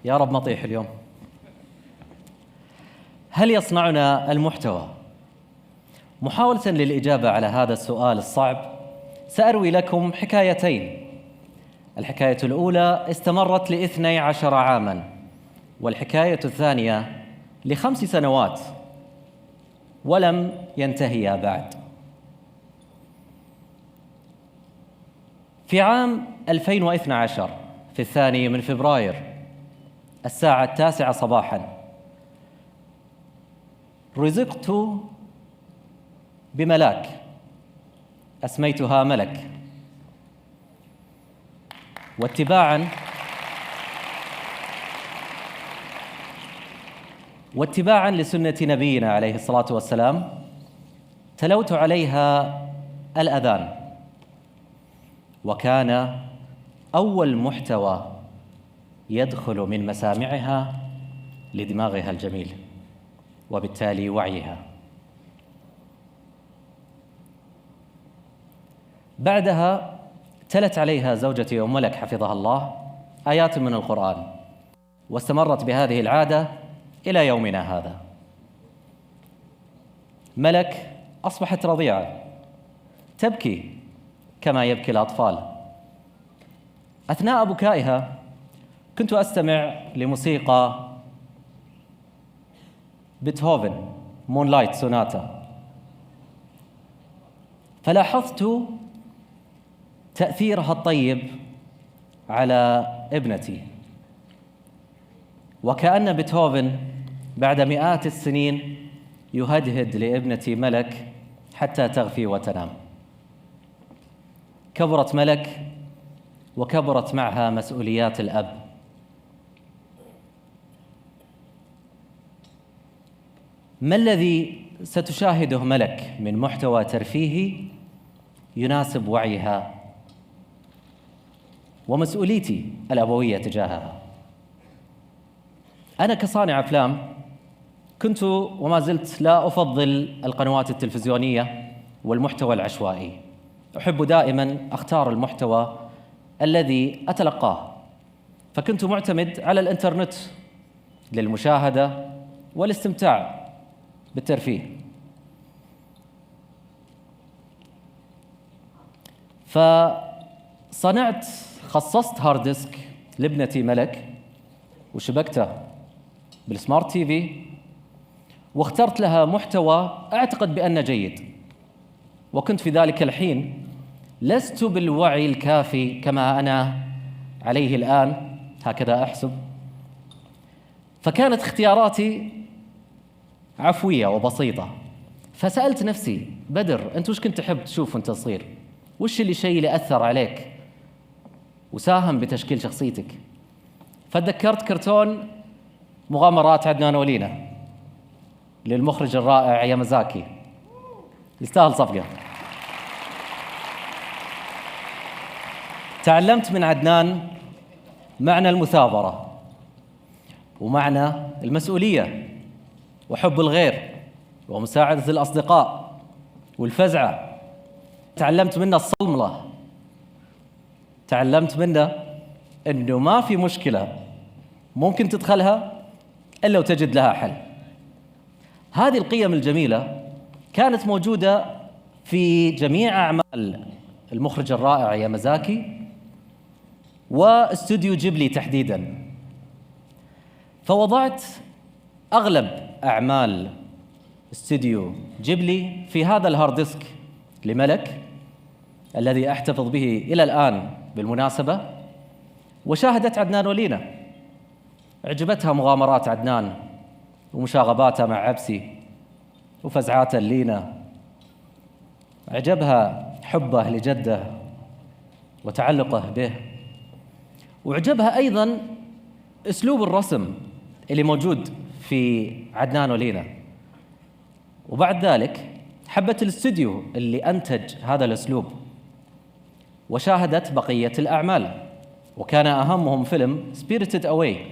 يا رب ما أطيح اليوم. هل يصنعنا المحتوى؟ محاولة للإجابة على هذا السؤال الصعب سأروي لكم حكايتين. الحكاية الأولى استمرت ل12 عاماً، والحكاية الثانية ل5 سنوات ولم ينتهيا بعد. في عام 2012 في 2 فبراير الساعة 9 صباحاً رزقت بملاك أسميتها ملك، واتباعاً لسنة نبينا عليه الصلاة والسلام تلوت عليها الأذان، وكان أول محتوى يدخل من مسامعها لدماغها الجميل وبالتالي وعيها. بعدها تلت عليها زوجتي أم ملك حفظها الله آيات من القرآن، واستمرت بهذه العادة إلى يومنا هذا. ملك أصبحت رضيعة تبكي كما يبكي الأطفال. أثناء بكائها كنت أستمع لموسيقى بيتهوفن مونلايت سوناتا، فلاحظت تأثيرها الطيب على ابنتي، وكأن بيتهوفن بعد مئات السنين يهدهد لابنتي ملك حتى تغفي وتنام. كبرت ملك وكبرت معها مسؤوليات الأب. ما الذي ستشاهده ملك من محتوى ترفيهي يناسب وعيها ومسؤوليتي الأبوية تجاهها؟ أنا كصانع أفلام كنت وما زلت لا أفضل القنوات التلفزيونية والمحتوى العشوائي. أحب دائما أختار المحتوى الذي أتلقاه، فكنت معتمد على الإنترنت للمشاهدة والاستمتاع بالترفيه. خصصت هارد ديسك لابنتي ملك وشبكته بالسمارت تي في، واخترت لها محتوى أعتقد بأنه جيد، وكنت في ذلك الحين لست بالوعي الكافي كما أنا عليه الآن، هكذا أحسب، فكانت اختياراتي عفوية وبسيطة. فسألت نفسي: بدر، أنت وش كنت تحب تشوف وأنت صغير؟ وش الشيء اللي أثر عليك وساهم بتشكيل شخصيتك؟ فتذكرت كرتون مغامرات عدنان ولينا للمخرج الرائع يامازاكي، يستاهل صفقة. تعلمت من عدنان معنى المثابرة ومعنى المسؤولية وحب الغير ومساعدة الأصدقاء والفزعة. تعلمت منه الصلملة، تعلمت منه أنه ما في مشكلة ممكن تدخلها إلا وتجد لها حل. هذه القيم الجميلة كانت موجودة في جميع أعمال المخرج الرائع يامازاكي واستوديو جيبلي تحديداً. فوضعت أغلب أعمال استوديو جيبلي في هذا الهارد ديسك لملك الذي أحتفظ به إلى الآن بالمناسبة. وشاهدت عدنان ولينا، عجبتها مغامرات عدنان ومشاغباته مع عبسي وفزعاته لينا، عجبها حبه لجده وتعلقه به، وعجبها أيضاً أسلوب الرسم اللي موجود في عدنان ولينا. وبعد ذلك حبت الاستوديو اللي أنتج هذا الأسلوب، وشاهدت بقية الأعمال، وكان أهمهم فيلم سبيريتد أواي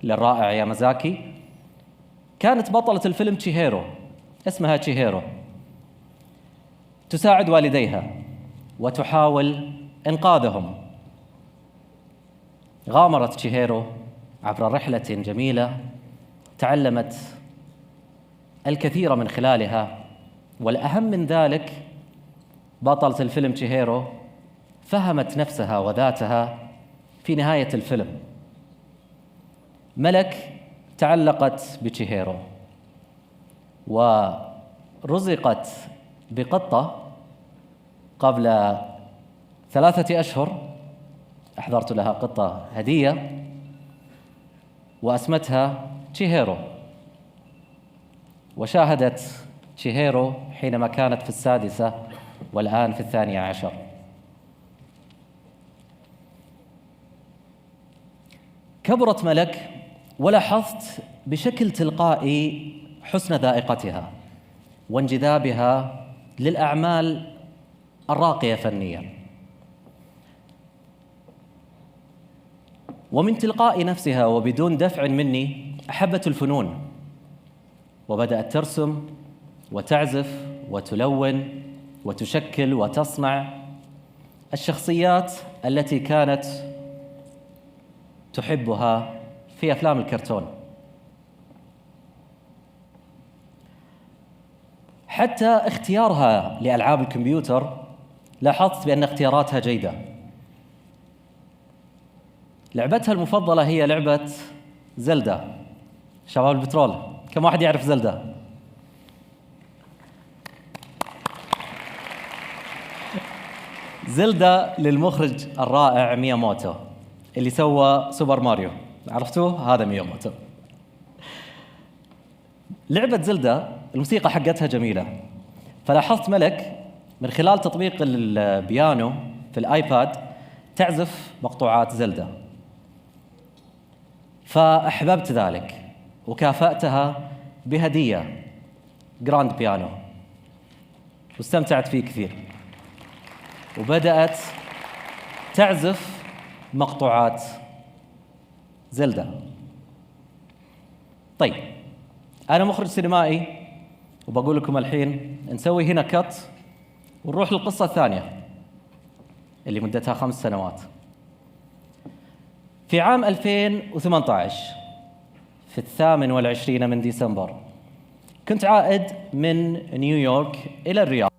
للرائع يامازاكي. كانت بطلة الفيلم تشيهيرو، اسمها تشيهيرو، تساعد والديها وتحاول إنقاذهم. غامرت تشيهيرو عبر رحلة جميلة تعلمت الكثير من خلالها، والأهم من ذلك بطلة الفيلم تشيهيرو فهمت نفسها وذاتها في نهاية الفيلم. ملك تعلقت بتشيهيرو ورزقت بقطة قبل 3 أشهر، أحضرت لها قطة هدية وأسمتها تشيهيرو، وشاهدت تشيهيرو حينما كانت في 6 والآن في 12. كبرت ملك ولاحظت بشكل تلقائي حسن ذائقتها وانجذابها للأعمال الراقية فنياً، ومن تلقاء نفسها وبدون دفع مني أحبت الفنون، وبدأت ترسم وتعزف وتلون وتشكل وتصنع الشخصيات التي كانت تحبها في أفلام الكرتون. حتى اختيارها لألعاب الكمبيوتر لاحظت بأن اختياراتها جيدة. لعبتها المفضلة هي لعبة زلدا. شباب البترول، كم واحد يعرف زلدا؟ زلدا للمخرج الرائع مياموتو اللي سوى سوبر ماريو، عرفتوه؟ هذا مياموتو. لعبة زلدا الموسيقى حقتها جميلة، فلاحظت ملك من خلال تطبيق البيانو في الآيباد تعزف مقطوعات زلدا، فأحببت ذلك وكافأتها بهدية جراند بيانو واستمتعت فيه كثير، وبدأت تعزف مقطوعات زلدا. طيب، أنا مخرج سينمائي وبقول لكم الحين نسوي هنا كت ونروح للقصة الثانية اللي مدتها 5 سنوات. في عام 2018 في 28 من ديسمبر كنت عائد من نيويورك إلى الرياض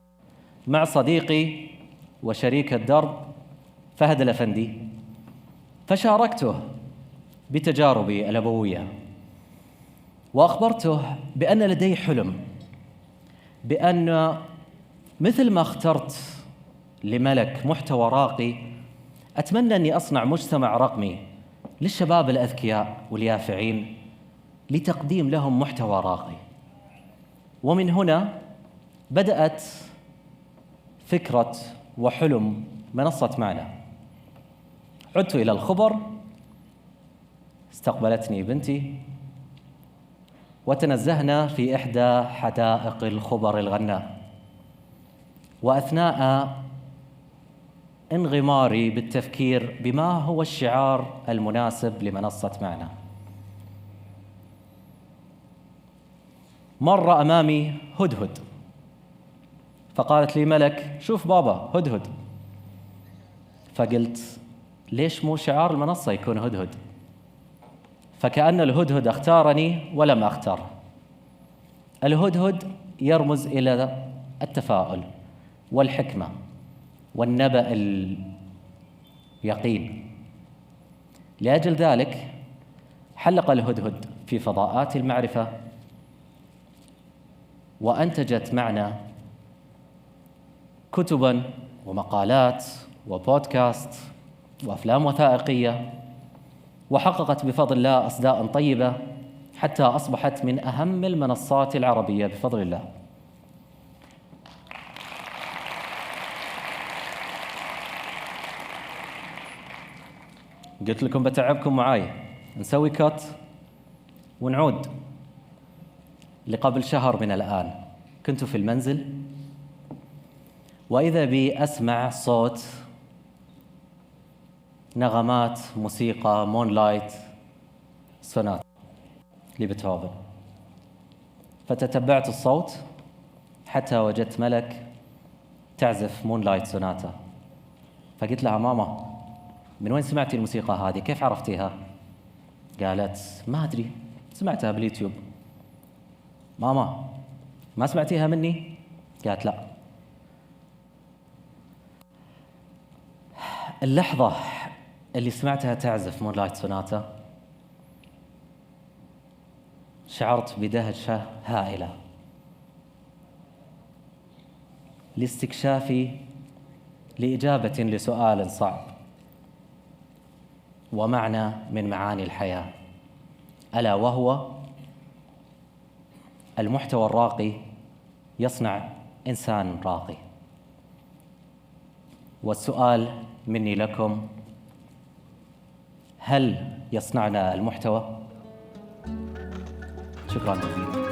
مع صديقي وشريك الدرب فهد الأفندي، فشاركته بتجاربي الأبوية وأخبرته بأن لدي حلم، بأن مثل ما اخترت لملك محتوى راقي، أتمنى أني أصنع مجتمع رقمي للشباب الأذكياء واليافعين لتقديم لهم محتوى راقي. ومن هنا بدأت فكرة وحلم منصة معنا. عدت إلى الخبر، استقبلتني بنتي وتنزهنا في إحدى حدائق الخبر الغناء، وأثناء انغماري بالتفكير بما هو الشعار المناسب لمنصة معنا، مر أمامي هدهد، فقالت لي ملك شوف بابا هدهد، فقلت ليش مو شعار المنصة يكون هدهد؟ فكأن الهدهد اختارني ولم أختاره. الهدهد يرمز إلى التفاؤل والحكمة والنبأ اليقين. لأجل ذلك حلق الهدهد في فضاءات المعرفة وأنتجت معنا كتباً ومقالات وبودكاست وأفلام وثائقية، وحققت بفضل الله أصداء طيبة حتى أصبحت من أهم المنصات العربية بفضل الله. قلت لكم بتعبكم معاي، نسوي كات ونعود لقبل شهر من الآن. كنت في المنزل وإذا بي أسمع صوت نغمات موسيقى مونلايت سوناتا لبيتهوفن، فتتبعت الصوت حتى وجدت ملك تعزف مونلايت سوناتا. فقلت لها ماما من وين سمعتي الموسيقى هذه؟ كيف عرفتيها؟ قالت ما أدري، سمعتها باليوتيوب. ماما ما سمعتيها مني؟ قالت لا. اللحظة اللي سمعتها تعزف مونلايت سوناتا شعرت بدهشة هائلة لاستكشافي لإجابة لسؤال صعب ومعنى من معاني الحياة، ألا وهو المحتوى الراقي يصنع إنسان راقي. والسؤال مني لكم، هل يصنعنا المحتوى؟ شكراً جزيلاً.